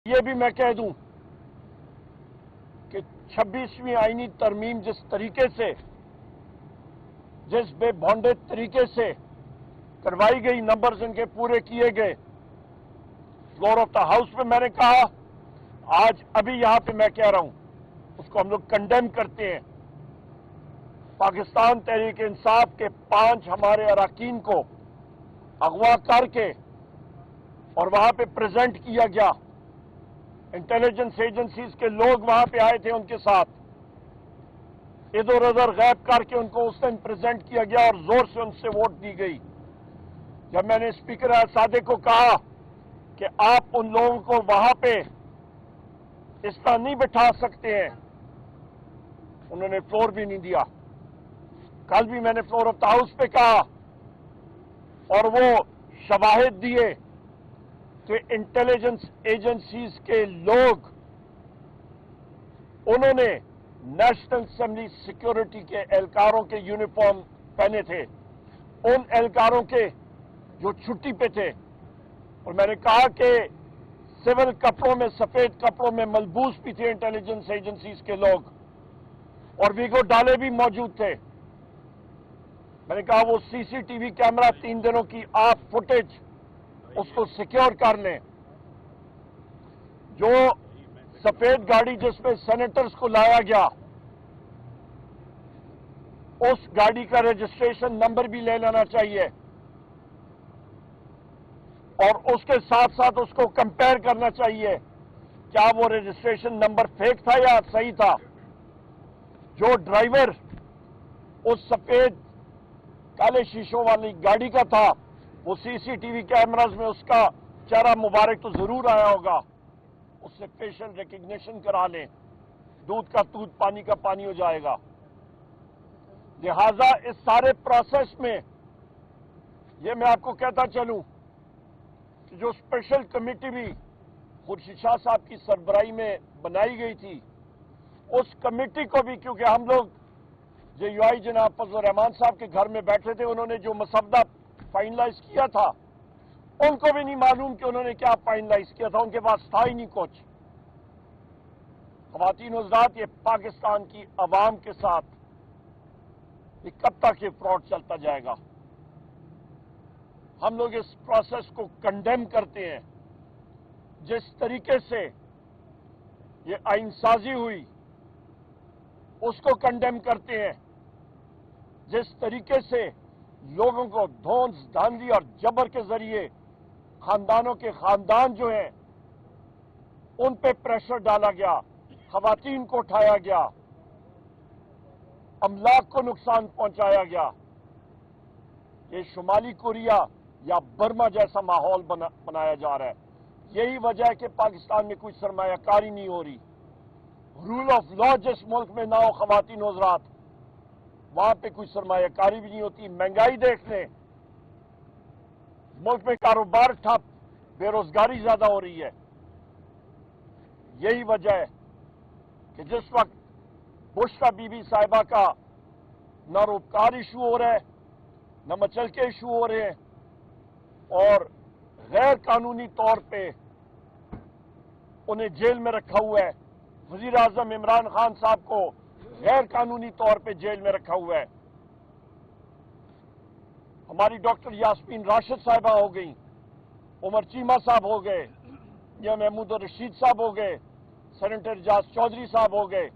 یہ بھی میں کہہ دوں کہ 26ویں آئینی ترمیم جس طریقے سے، جس بے بھونڈے طریقے سے کروائی گئی، نمبرز ان کے پورے کیے گئے، فلور آف دا ہاؤس پہ میں نے کہا، آج ابھی یہاں پہ میں کہہ رہا ہوں، اس کو ہم لوگ کنڈیم کرتے ہیں۔ پاکستان تحریک انصاف کے 5 ہمارے اراکین کو اغوا کر کے اور وہاں پہ پریزنٹ کیا گیا، انٹیلیجنس ایجنسیز کے لوگ وہاں پہ آئے تھے، ان کے ساتھ ادھر ادھر غائب کر کے ان کو اس دن پریزنٹ کیا گیا اور زور سے ان سے ووٹ دی گئی۔ جب میں نے اسپیکر صادق کو کہا کہ آپ ان لوگوں کو وہاں پہ اس طرح نہیں بٹھا سکتے ہیں، انہوں نے فلور بھی نہیں دیا۔ کل بھی میں نے فلور آف دا ہاؤس پہ کہا اور وہ شواہد دیے کہ انٹیلیجنس ایجنسیز کے لوگ، انہوں نے نیشنل اسمبلی سیکورٹی کے اہلکاروں کے یونیفارم پہنے تھے، ان اہلکاروں کے جو چھٹی پہ تھے، اور میں نے کہا کہ سول کپڑوں میں، سفید کپڑوں میں ملبوس بھی تھے انٹیلیجنس ایجنسیز کے لوگ، اور ویگو ڈالے بھی موجود تھے۔ میں نے کہا وہ سی سی ٹی وی کیمرہ 3 دنوں کی آپ فوٹیج اس کو سیکیور کر لیں۔ جو سفید گاڑی جس میں سینیٹرز کو لایا گیا، اس گاڑی کا رجسٹریشن نمبر بھی لے لینا چاہیے، اور اس کے ساتھ ساتھ اس کو کمپیئر کرنا چاہیے، کیا وہ رجسٹریشن نمبر فیک تھا یا صحیح تھا۔ جو ڈرائیور اس سفید کالے شیشوں والی گاڑی کا تھا، وہ سی سی ٹی وی کیمراز میں اس کا چہرہ مبارک تو ضرور آیا ہوگا، اس سے فیشل ریکگنیشن کرا لیں، دودھ کا دودھ پانی کا پانی ہو جائے گا۔ لہذا اس سارے پروسیس میں یہ میں آپ کو کہتا چلوں کہ جو اسپیشل کمیٹی بھی خورشید شاہ صاحب کی سربراہی میں بنائی گئی تھی، اس کمیٹی کو بھی، کیونکہ ہم لوگ جے یو آئی جناب فضل الرحمان صاحب کے گھر میں بیٹھے تھے، انہوں نے جو مسودہ فائنلائز کیا تھا، ان کو بھی نہیں معلوم کہ انہوں نے کیا فائنلائز کیا تھا، ان کے پاس تھا ہی نہیں کچھ۔ خواتین حضرات، یہ پاکستان کی عوام کے ساتھ یہ کب تک یہ فراڈ چلتا جائے گا؟ ہم لوگ اس پروسیس کو کنڈیم کرتے ہیں۔ جس طریقے سے یہ آئین سازی ہوئی، اس کو کنڈیم کرتے ہیں۔ جس طریقے سے لوگوں کو دھونس دھاندلی اور جبر کے ذریعے خاندانوں کے خاندان جو ہیں ان پہ پریشر ڈالا گیا، خواتین کو اٹھایا گیا، املاک کو نقصان پہنچایا گیا، یہ شمالی کوریا یا برما جیسا ماحول بنایا جا رہا ہے۔ یہی وجہ ہے کہ پاکستان میں کوئی سرمایہ کاری نہیں ہو رہی۔ رول آف لا جس ملک میں نہ ہو خواتین حضرات، وہاں پہ کوئی سرمایہ کاری بھی نہیں ہوتی۔ مہنگائی دیکھ لیں، ملک میں کاروبار ٹھپ، بے روزگاری زیادہ ہو رہی ہے۔ یہی وجہ ہے کہ جس وقت بشرا بی بی صاحبہ کا نہ روپکار ایشو ہو رہا ہے، نہ مچلکے ایشو ہو رہے ہیں، اور غیر قانونی طور پہ انہیں جیل میں رکھا ہوا ہے، وزیر اعظم عمران خان صاحب کو غیر قانونی طور پہ جیل میں رکھا ہوا ہے، ہماری ڈاکٹر یاسمین راشد صاحبہ ہو گئیں، عمر چیمہ صاحب ہو گئے، یا محمود الرشید صاحب ہو گئے، سینیٹر اجاز چودھری صاحب ہو گئے،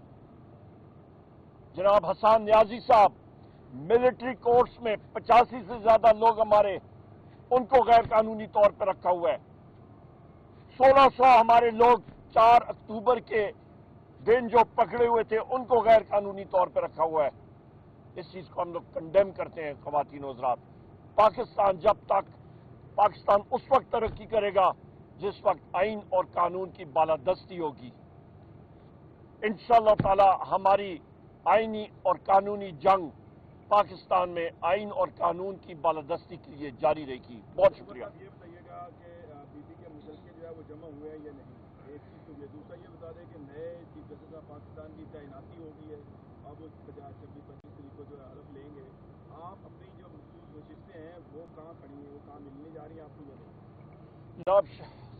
جناب حسان نیازی صاحب، ملٹری کورٹس میں 85 سے زیادہ لوگ ہمارے، ان کو غیر قانونی طور پہ رکھا ہوا ہے۔ 1600 ہمارے لوگ 4 اکتوبر کے دن جو پکڑے ہوئے تھے، ان کو غیر قانونی طور پہ رکھا ہوا ہے۔ اس چیز کو ہم لوگ کنڈیم کرتے ہیں خواتین و حضرات۔ پاکستان اس وقت ترقی کرے گا جس وقت آئین اور قانون کی بالادستی ہوگی۔ انشاءاللہ تعالی ہماری آئینی اور قانونی جنگ پاکستان میں آئین اور قانون کی بالادستی کے لیے جاری رہے گی۔ بہت شکریہ۔ یہ بتائیے گا کہ بی بی کے مشرقے جو ہے وہ جمع ہوئے ہیں یا نہیں، ایک چیز تو یہ، دوسرا یہ بتا دیں کہ نئے چیف جسٹس آف پاکستان کی تعیناتی ہو گئی ہے، اب 25 تاریخ کو جو ہے حلف لیں گے، آپ اپنی جو نشستیں ہیں وہ کہاں کھڑی ہیں، وہ کہاں ملنے جا رہی ہیں آپ کو یا نہیں؟ جناب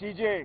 CJ